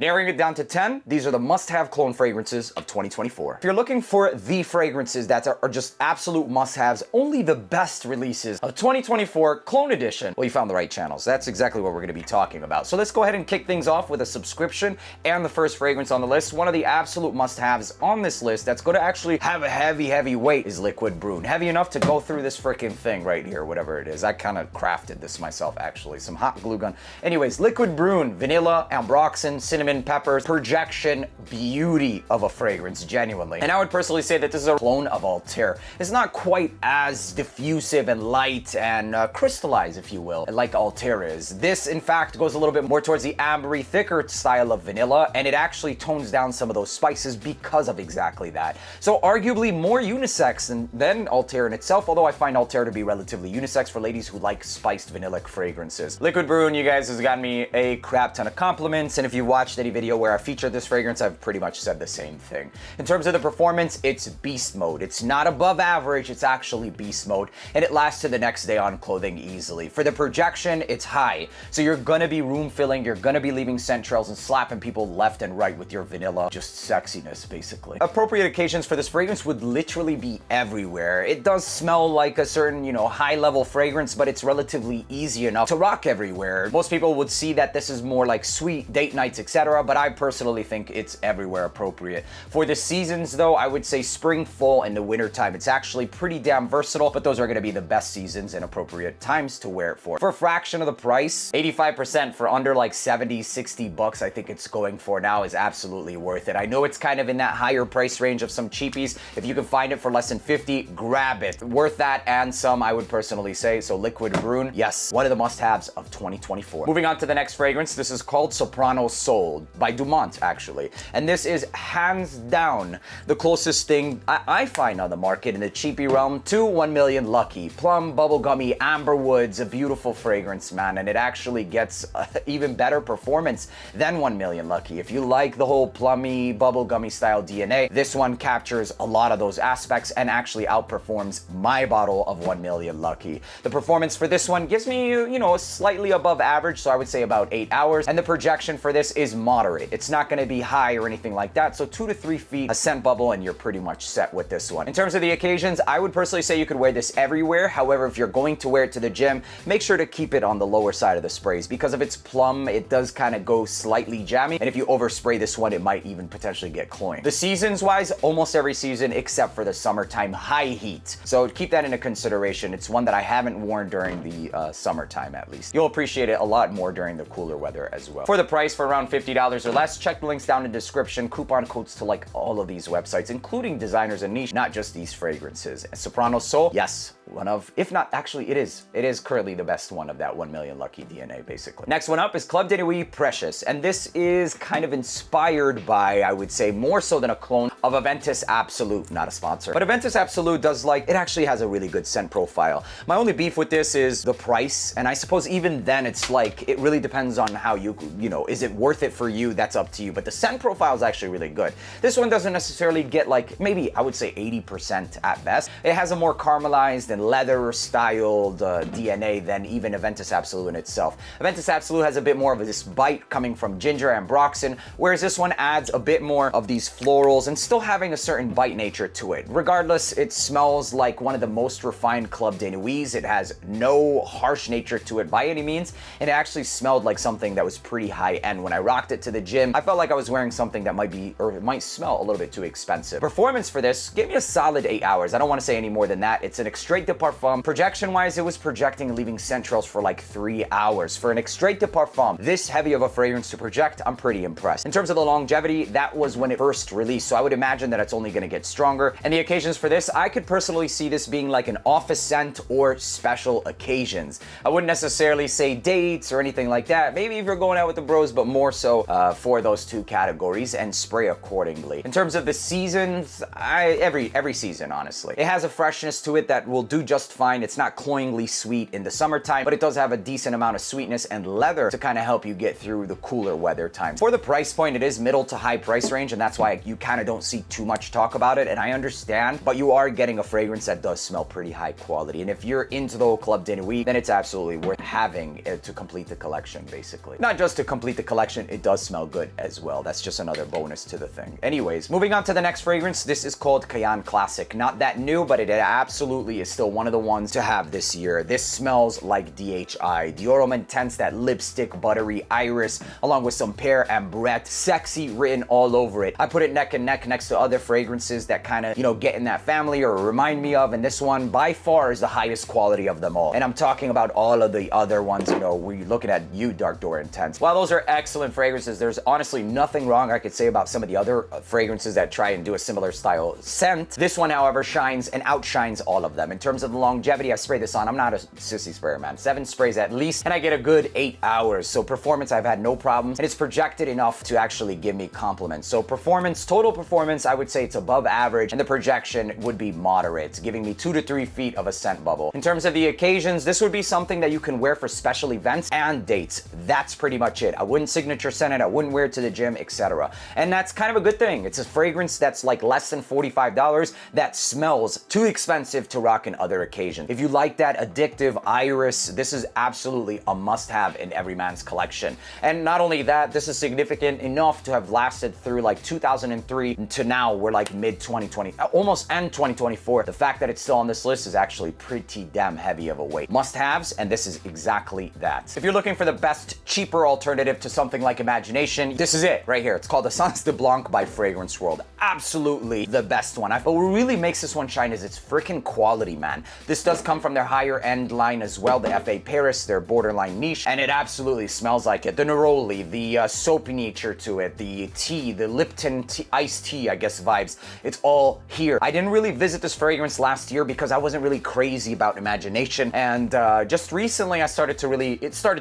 Narrowing it down to 10, these are the must-have cologne fragrances of 2024. If you're looking for the fragrances that are just absolute must-haves, only the best releases of 2024 Cologne Edition, well, you found the right channels. That's exactly what we're going to be talking about. So let's go ahead and kick things off with a subscription and the first fragrance on the list. One of the absolute must-haves on this list that's going to actually have a heavy weight is Liquid Brune. Heavy enough to go through this freaking thing right here, whatever it is. I kind of crafted this myself, actually. Some hot glue gun. Anyways, Liquid Brune, vanilla, ambroxan, cinnamon, peppers, projection, beauty of a fragrance, genuinely. And I would personally say that this is a clone of Altair. It's not quite as diffusive and light and crystallized, if you will, like Altair is. This, in fact, goes a little bit more towards the ambery, thicker style of vanilla, and it actually tones down some of those spices because of exactly that. So arguably more unisex than Altair in itself, although I find Altair to be relatively unisex for ladies who like spiced vanillic fragrances. Liquid Brune, you guys, has gotten me a crap ton of compliments, and if you watched any video where I featured this fragrance, I've pretty much said the same thing. In terms of the performance, it's beast mode. It's not above average, it's actually beast mode, and it lasts to the next day on clothing easily. For the projection, it's high, so you're gonna be room filling, you're gonna be leaving scent trails and slapping people left and right with your vanilla, just sexiness, basically. Appropriate occasions for this fragrance would literally be everywhere. It does smell like a certain, high-level fragrance, but it's relatively easy enough to rock everywhere. Most people would see that this is more like sweet date nights, etc., but I personally think it's everywhere appropriate. For the seasons, though, I would say spring, fall, and the winter time. It's actually pretty damn versatile, but those are going to be the best seasons and appropriate times to wear it for. For a fraction of the price, 85% for under like 70, 60 bucks, I think it's going for now, is absolutely worth it. I know it's kind of in that higher price range of some cheapies. If you can find it for less than 50, grab it. Worth that and some, I would personally say. So Liquid Brune, yes, one of the must-haves of 2024. Moving on to the next fragrance. This is called Soprano Soul by Dumont, actually. And this is hands down the closest thing I find on the market in the cheapy realm to 1 Million Lucky. Plum, bubblegummy, amber woods, a beautiful fragrance, man, and it actually gets even better performance than 1 Million Lucky. If you like the whole plummy, bubblegummy style DNA, this one captures a lot of those aspects and actually outperforms my bottle of 1 Million Lucky. The performance for this one gives me, slightly above average, so I would say about 8 hours, and the projection for this is moderate. It's not going to be high or anything like that, so 2 to 3 feet, a scent bubble, and you're pretty much set with this one. In terms of the occasions, I would personally say you could wear this everywhere. However, if you're going to wear it to the gym, make sure to keep it on the lower side of the sprays, because of its plum, it does kind of go slightly jammy, and if you overspray this one, it might even potentially get cloying. The seasons wise, almost every season except for the summertime high heat, so keep that into consideration. It's one that I haven't worn during the summertime, at least. You'll appreciate it a lot more during the cooler weather as well. For the price, for around $50 or less, check the links down in the description. Coupon codes to like all of these websites, including designers and niche, not just these fragrances. And Soprano Soul, yes, one of, if not, actually it is currently the best one of that 1 Million Lucky DNA, basically. Next one up is Club de Nuit Precious, and this is kind of inspired by, I would say, more so than a clone of Aventus Absolute, not a sponsor. But Aventus Absolute does it actually has a really good scent profile. My only beef with this is the price, and I suppose even then it's like, it really depends on how is it worth it for you? That's up to you, but the scent profile is actually really good. This one doesn't necessarily get maybe I would say 80% at best. It has a more caramelized and leather styled DNA than even Aventus Absolute in itself. Aventus Absolute has a bit more of this bite coming from ginger and ambroxan, whereas this one adds a bit more of these florals and still having a certain bite nature to it. Regardless, it smells like one of the most refined Club de Nuits. It has no harsh nature to it by any means, and it actually smelled like something that was pretty high end. When I rocked it to the gym, I felt like I was wearing something that might smell a little bit too expensive. Performance for this gave me a solid 8 hours. I don't want to say any more than that. It's an extrait de parfum. Projection wise, it was projecting and leaving scent trails for like 3 hours. For an extrait de parfum this heavy of a fragrance to project, I'm pretty impressed. In terms of the longevity, that was when it first released, so I would imagine that it's only going to get stronger. And the occasions for this, I could personally see this being like an office scent or special occasions. I wouldn't necessarily say dates or anything like that. Maybe if you're going out with the bros, but more so for those two categories, and spray accordingly. In terms of the seasons, every season, honestly. It has a freshness to it that will do do just fine. It's not cloyingly sweet in the summertime, but it does have a decent amount of sweetness and leather to kind of help you get through the cooler weather times. For the price point, it is middle to high price range, and that's why you kind of don't see too much talk about it, and I understand, but you are getting a fragrance that does smell pretty high quality. And if you're into the whole Club de Nuit, then it's absolutely worth having to complete the collection, basically. Not just to complete the collection, it does smell good as well. That's just another bonus to the thing. Anyways, moving on to the next fragrance. This is called Cayenne Classic. Not that new, but it absolutely is still one of the ones to have this year. This smells like DHI. The AROMATIX, that lipstick, buttery iris, along with some pear ambrette, sexy written all over it. I put it neck and neck next to other fragrances that kind of, you know, get in that family or remind me of, and this one by far is the highest quality of them all. And I'm talking about all of the other ones, you know, we're looking at you, Dark Door Intense. While those are excellent fragrances, there's honestly nothing wrong I could say about some of the other fragrances that try and do a similar style scent. This one, however, shines and outshines all of them. In terms of the longevity, I sprayed this on. I'm not a sissy sprayer, man. 7 sprays at least, and I get a good 8 hours. So performance, I've had no problems, and it's projected enough to actually give me compliments. So performance, total performance, I would say it's above average, and the projection would be moderate, giving me 2 to 3 feet of a scent bubble. In terms of the occasions, this would be something that you can wear for special events and dates. That's pretty much it. I wouldn't signature scent it, I wouldn't wear it to the gym, etc. And that's kind of a good thing. It's a fragrance that's like less than $45 that smells too expensive to rock in other occasions. If you like that addictive iris, this is absolutely a must-have in every man's collection. And not only that, this is significant enough to have lasted through like 2003 to now. We're like mid-2020, almost end 2024. The fact that it's still on this list is actually pretty damn heavy of a weight. Must-haves, and this is exactly that. If you're looking for the best, cheaper alternative to something like Imagination, this is it right here. It's called Essence de Blanc by Fragrance World. Absolutely the best one. But what really makes this one shine is its freaking quality, man. This does come from their higher end line as well, the FA Paris, their borderline niche, and it absolutely smells like it. The neroli, the soapy nature to it, the tea, the Lipton iced tea, I guess, vibes. It's all here. I didn't really visit this fragrance last year because I wasn't really crazy about Imagination, and just recently it started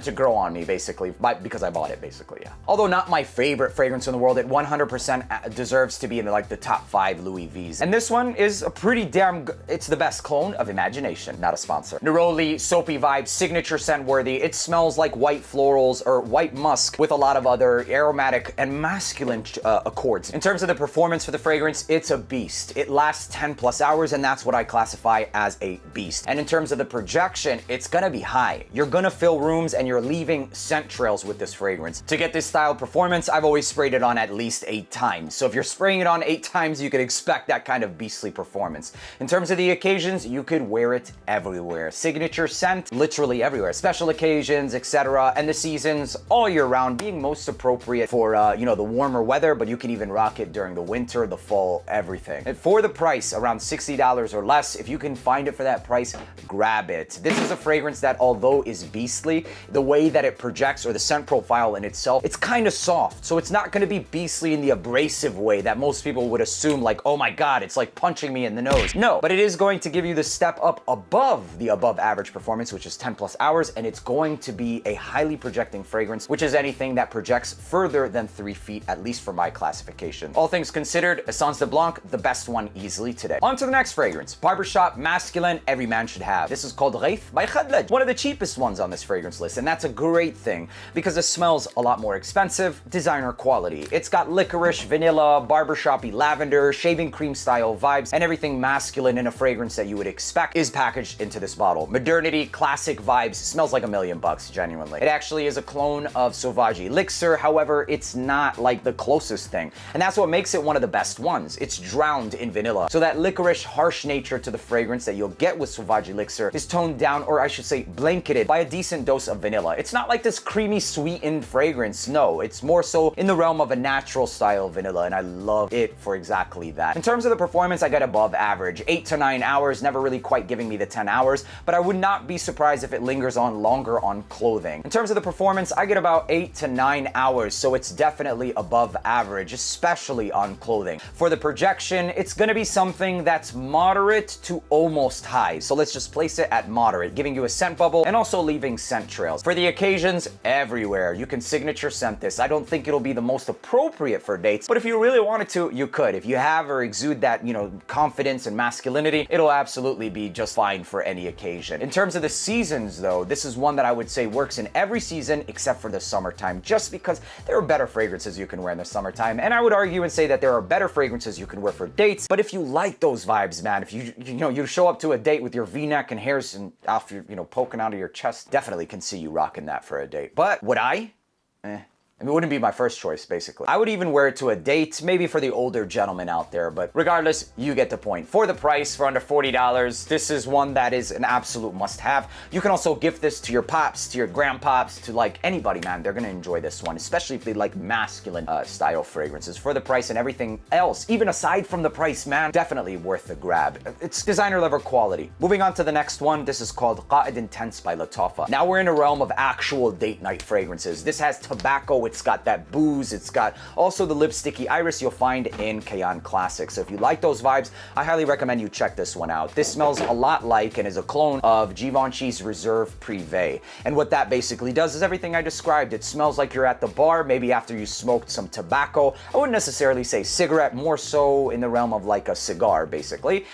to grow on me, basically, because I bought it, basically, yeah. Although not my favorite fragrance in the world, it 100% deserves to be in like the top 5 Louis V's. And this one is a pretty damn good, it's the best clone of Imagination, not a sponsor. Neroli, soapy vibes, signature scent worthy. It smells like white florals or white musk with a lot of other aromatic and masculine accords. In terms of the performance for the fragrance, it's a beast. It lasts 10+ hours, and that's what I classify as a beast. And in terms of the projection, it's gonna be high. You're gonna fill rooms and you're leaving scent trails with this fragrance. To get this style performance, I've always sprayed it on at least 8 times. So if you're spraying it on 8 times, you could expect that kind of beastly performance. In terms of the occasions, you could wear it everywhere. Signature scent, literally everywhere. Special occasions, etc. And the seasons, all year round, being most appropriate for, you know, the warmer weather, but you can even rock it during the winter, the fall, everything. And for the price, around $60 or less, if you can find it for that price, grab it. This is a fragrance that, although is beastly, the way that it projects, or the scent profile in itself, it's kind of soft. So it's not going to be beastly in the abrasive way that most people would assume, like, oh my god, it's like punching me in the nose. No, but it is going to give you the step up above the above average performance, which is 10+ hours, and it's going to be a highly projecting fragrance, which is anything that projects further than 3 feet, at least for my classification. All things considered, Essence de Blanc, the best one easily today. On to the next fragrance. Barbershop, masculine, every man should have. This is called Reif by Khadlaj, one of the cheapest ones on this fragrance list, and that's a great thing because it smells a lot more expensive, designer quality. It's got licorice, vanilla, barbershoppy lavender, shaving cream style vibes, and everything masculine in a fragrance that you would expect is packaged into this bottle. Modernity, classic vibes, smells like $1,000,000, genuinely. It actually is a clone of Sauvage Elixir, however, it's not like the closest thing, and that's what makes it one of the best ones. It's drowned in vanilla, so that licorice, harsh nature to the fragrance that you'll get with Sauvage Elixir is toned down, or I should say blanketed, by a decent dose of vanilla. It's not like this creamy, sweetened fragrance, no. It's more so in the realm of a natural style vanilla, and I love it for exactly that. In terms of the performance, I got above average. 8 to 9 hours, never really quite giving me the 10 hours, but I would not be surprised if it lingers on longer on clothing. In terms of the performance, I get about 8 to 9 hours, so it's definitely above average, especially on clothing. For the projection, it's gonna be something that's moderate to almost high, so let's just place it at moderate, giving you a scent bubble and also leaving scent trails. For the occasions, everywhere. You can signature scent this. I don't think it'll be the most appropriate for dates, but if you really wanted to, you could. If you have or exude that, you know, confidence and masculinity, it'll absolutely definitely be just fine for any occasion. In terms of the seasons though, this is one that I would say works in every season except for the summertime, just because there are better fragrances you can wear in the summertime. And I would argue and say that there are better fragrances you can wear for dates. But if you like those vibes, man, if you show up to a date with your V-neck and hairs and after, poking out of your chest, definitely can see you rocking that for a date. But would I? I mean, it wouldn't be my first choice, basically. I would even wear it to a date, maybe for the older gentlemen out there, but regardless, you get the point. For the price, for under $40, this is one that is an absolute must-have. You can also gift this to your pops, to your grandpops, to like anybody, man. They're gonna enjoy this one, especially if they like masculine style fragrances. For the price and everything else, even aside from the price, man, definitely worth the grab. It's designer level quality. Moving on to the next one, this is called qaa'ed Intense by Lattafa. Now we're in a realm of actual date night fragrances. This has tobacco, it's got that booze, it's got also the lipsticky iris you'll find in Cayenne Classic. So if you like those vibes, I highly recommend you check this one out. This smells a lot like and is a clone of Givenchy's Reserve Privé. And what that basically does is everything I described. It smells like you're at the bar, maybe after you smoked some tobacco. I wouldn't necessarily say cigarette, more so in the realm of like a cigar, basically,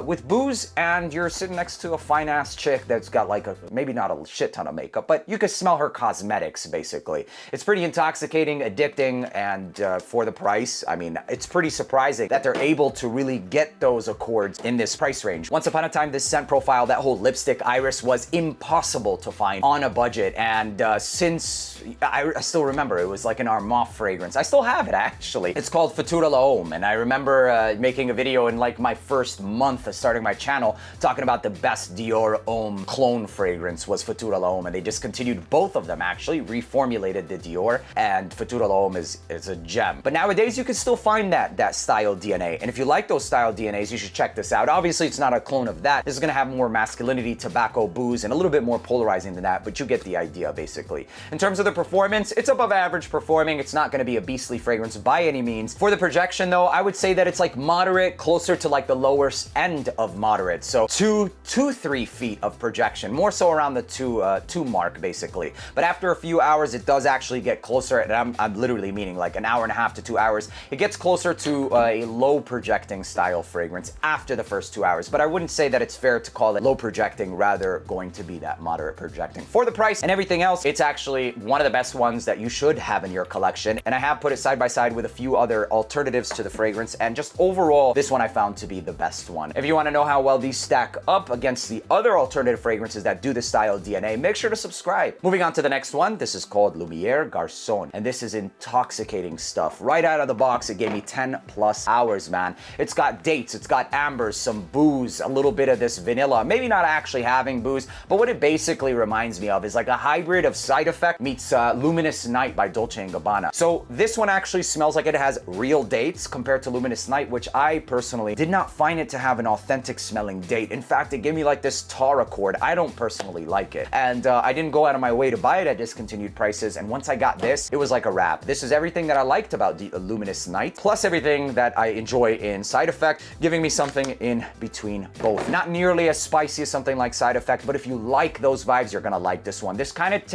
with booze, and you're sitting next to a fine ass chick that's got like maybe not a shit ton of makeup, but you can smell her cosmetics, basically. It's pretty intoxicating, addicting, and for the price, I mean, it's pretty surprising that they're able to really get those accords in this price range. Once upon a time, this scent profile, that whole lipstick iris, was impossible to find on a budget, and since I still remember, it was like an Armand fragrance. I still have it, actually. It's called Futura L'Homme, and I remember making a video in like my first month of starting my channel talking about the best Dior Homme clone fragrance was Futura L'Homme, and they discontinued both of them, actually, reformulated the Dior, and Futura L'Homme is a gem. But nowadays, you can still find that style DNA, and if you like those style DNAs, you should check this out. Obviously, it's not a clone of that. This is gonna have more masculinity, tobacco, booze, and a little bit more polarizing than that, but you get the idea, basically. In terms of the performance, it's above average performing. It's not gonna be a beastly fragrance by any means. For the projection, though, I would say that it's like moderate, closer to like the lower end of moderate. So 2 to 3 feet of projection, more so around the two mark, basically. But after a few hours, it does actually get closer, and I'm literally meaning like an hour and a half to 2 hours. It gets closer to a low projecting style fragrance after the first 2 hours, but I wouldn't say that it's fair to call it low projecting, rather going to be that moderate projecting. For the price and everything else, it's actually one of the best ones that you should have in your collection, and I have put it side by side with a few other alternatives to the fragrance, and just overall, this one I found to be the best one. If you want to know how well these stack up against the other alternative fragrances that do the style DNA, make sure to subscribe. Moving on to the next one, this is called Lumière Garçon, and this is intoxicating stuff. Right out of the box, it gave me 10+ hours, man. It's got dates, it's got ambers, some booze, a little bit of this vanilla, maybe not actually having booze, but what it basically reminds me of is like a hybrid of Side Effect meets Luminous Night by Dolce & Gabbana. So this one actually smells like it has real dates compared to Luminous Night, which I personally did not find it to have an authentic smelling date. In fact, it gave me like this tar accord. I don't personally like it, and I didn't go out of my way to buy it at discontinued prices, and once I got this, it was like a wrap. This is everything that I liked about the Luminous Night, plus everything that I enjoy in Side Effect, giving me something in between both. Not nearly as spicy as something like Side Effect, but if you like those vibes, you're gonna like this one. This kind of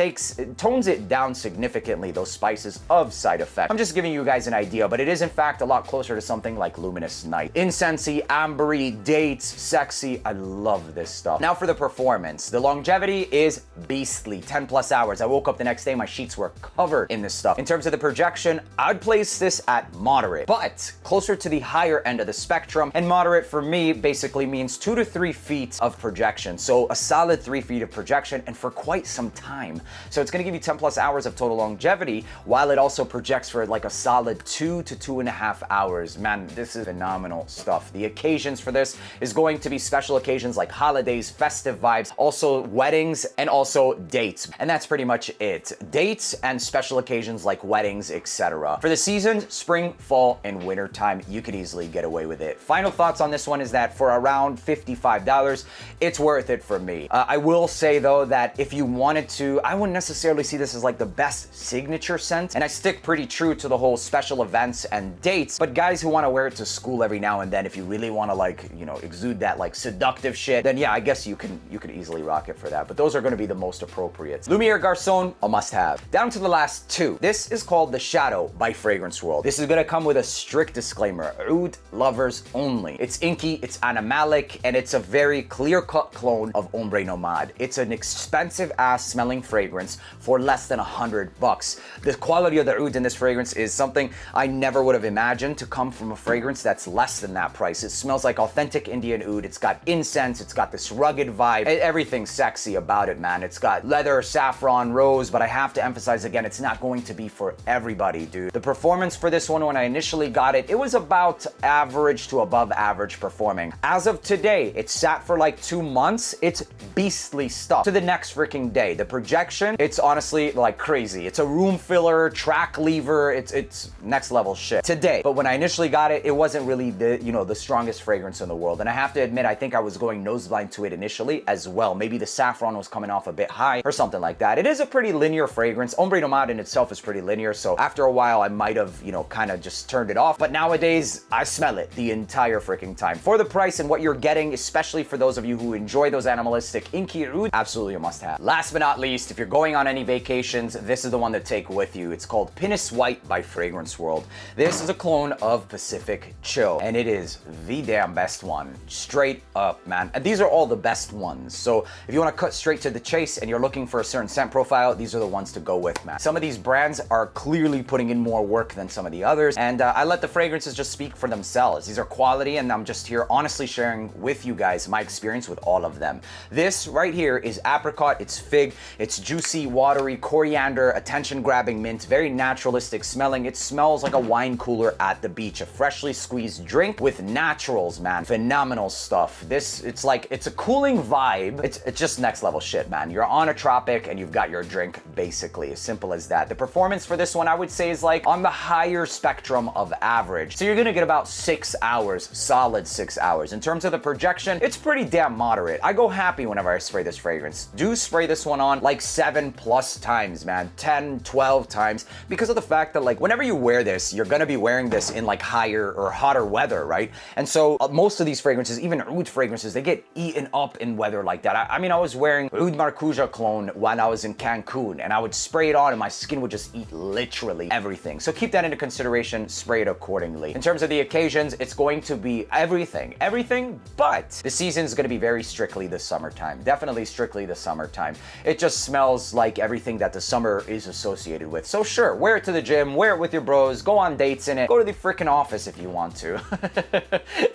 tones it down significantly, those spices of Side Effect. I'm just giving you guys an idea, but it is in fact a lot closer to something like Luminous Night. Incensey, ambery, dates, sexy. I love this stuff. Now for the performance. The longevity is beastly, 10+ hours. I woke up the next day, my sheets were covered in this stuff. In terms of the projection, I'd place this at moderate, but closer to the higher end of the spectrum, and moderate for me basically means 2 to 3 feet of projection. So a solid 3 feet of projection, and for quite some time. So it's gonna give you 10+ hours of total longevity, while it also projects for like a solid 2 to 2.5 hours. Man, this is phenomenal stuff. The occasions for this is going to be special occasions like holidays, festive vibes, also weddings, and also dates. And that's pretty much it. Dates and special occasions like weddings, etc. For the seasons, spring, fall, and winter time, you could easily get away with it. Final thoughts on this one is that for around $55, it's worth it for me. I will say though that if you wanted to, I wouldn't necessarily see this as like the best signature scent, and I stick pretty true to the whole special events and dates, but guys who want to wear it to school every now and then, if you really want to like, exude that like seductive shit, then yeah, I guess you could easily rock it for that, but those are going to be the most appropriate. Lumière Garçon, a must-have. Down to the last 2. This is called the Shadow by Fragrance World. This is gonna come with a strict disclaimer, oud lovers only. It's inky, it's animalic, and it's a very clear-cut clone of Ombre Nomad. It's an expensive ass smelling fragrance for less than $100. The quality of the oud in this fragrance is something I never would have imagined to come from a fragrance that's less than that price. It smells like authentic Indian oud. It's got incense, it's got this rugged vibe, everything's sexy about it, man. It's got leather, saffron, rose, but I have to emphasize again, it's not going to be for everybody, dude. The performance for this one, when I initially got it, it was about average to above average performing. As of today, it's sat for like 2 months. It's beastly stuff to the next freaking day. The projection, it's honestly like crazy. It's a room filler, track lever, it's next level shit today. But when I initially got it, it wasn't really the, you know, the strongest fragrance in the world. And I have to admit, I think I was going nose blind to it initially as well. Maybe the saffron was coming off a bit high or something like that. It is a pretty linear fragrance. Ombre Nomad in itself is pretty linear. So after a while, I might have, you know, kind of just turned it off. But nowadays, I smell it the entire freaking time. For the price and what you're getting, especially for those of you who enjoy those animalistic inky oud, absolutely a must have. Last but not least, if you're going on any vacations, this is the one to take with you. It's called Pinus White by Fragrance World. This is a clone of Pacific Chill, and it is the damn best one. Straight up, man. And these are all the best ones. So if you want to cut straight to the chase and you're looking for a certain scent profile, these are the ones to go with, man. Some of these brands are clearly putting in more work than some of the others, and I let the fragrances just speak for themselves. These are quality, and I'm just here honestly sharing with you guys my experience with all of them. This right here is apricot, it's fig, it's juicy, watery, coriander, attention-grabbing mint, very naturalistic smelling. It smells like a wine cooler at the beach, a freshly squeezed drink with naturals, man. Phenomenal stuff. This, it's like, it's a cooling vibe. It's just next level shit, man. You're on a tropic and you've got your drink, basically. As simple as that. The performance for this one, I would say, is like on the higher spectrum of average. So you're gonna get about 6 hours, solid 6 hours. In terms of the projection, it's pretty damn moderate. I go happy whenever I spray this fragrance. Do spray this one on like 7+ times, man. 10, 12 times, because of the fact that like whenever you wear this, you're gonna be wearing this in like higher or hotter weather, right? And so most of these fragrances, even oud fragrances, they get eaten up in weather like that. I mean, I was wearing Oud Maracuja cologne when I was in Cancun, and I would spray it on and my skin would just eat literally everything. So keep that into consideration, spray it accordingly. In terms of the occasions, it's going to be everything, but the season is going to be very strictly the summertime. Definitely strictly the summertime. It just smells like everything that the summer is associated with. So sure, wear it to the gym, wear it with your bros, go on dates in it, go to the freaking office if you want to.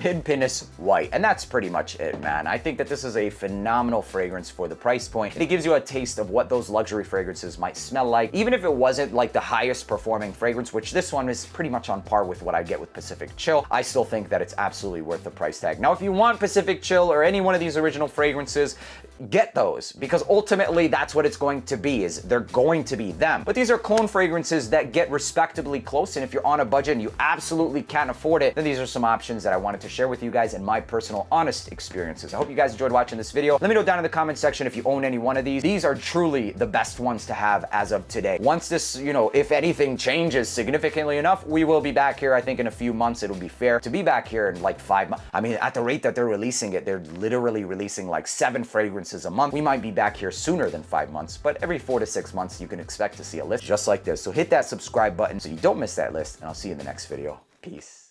In Pinus White. And that's pretty much it, man. I think that this is a phenomenal fragrance for the price point. And it gives you a taste of what those luxury fragrances might smell like. Even if it wasn't like the highest performing fragrance, which this one is pretty much on par with what I get with Pacific Chill, I still think that it's absolutely worth the price tag. Now, if you want Pacific Chill or any one of these original fragrances, get those, because ultimately that's what it's going to be, is they're going to be them. But these are clone fragrances that get respectably close, and if you're on a budget and you absolutely can't afford it, then these are some options that I wanted to share with you guys and my personal honest experiences. I hope you guys enjoyed watching this video. Let me know down in the comment section if you own any one of these. These are truly the best ones to have as of today. Once this, you know, if anything changes significantly enough, we will be back here. I think in a few months it'll be fair to be back here in like 5 months. I mean, at the rate that they're releasing it, they're literally releasing like 7 fragrances a month. We might be back here sooner than 5 months, but every 4 to 6 months you can expect to see a list just like this. So hit that subscribe button so you don't miss that list, and I'll see you in the next video. Peace.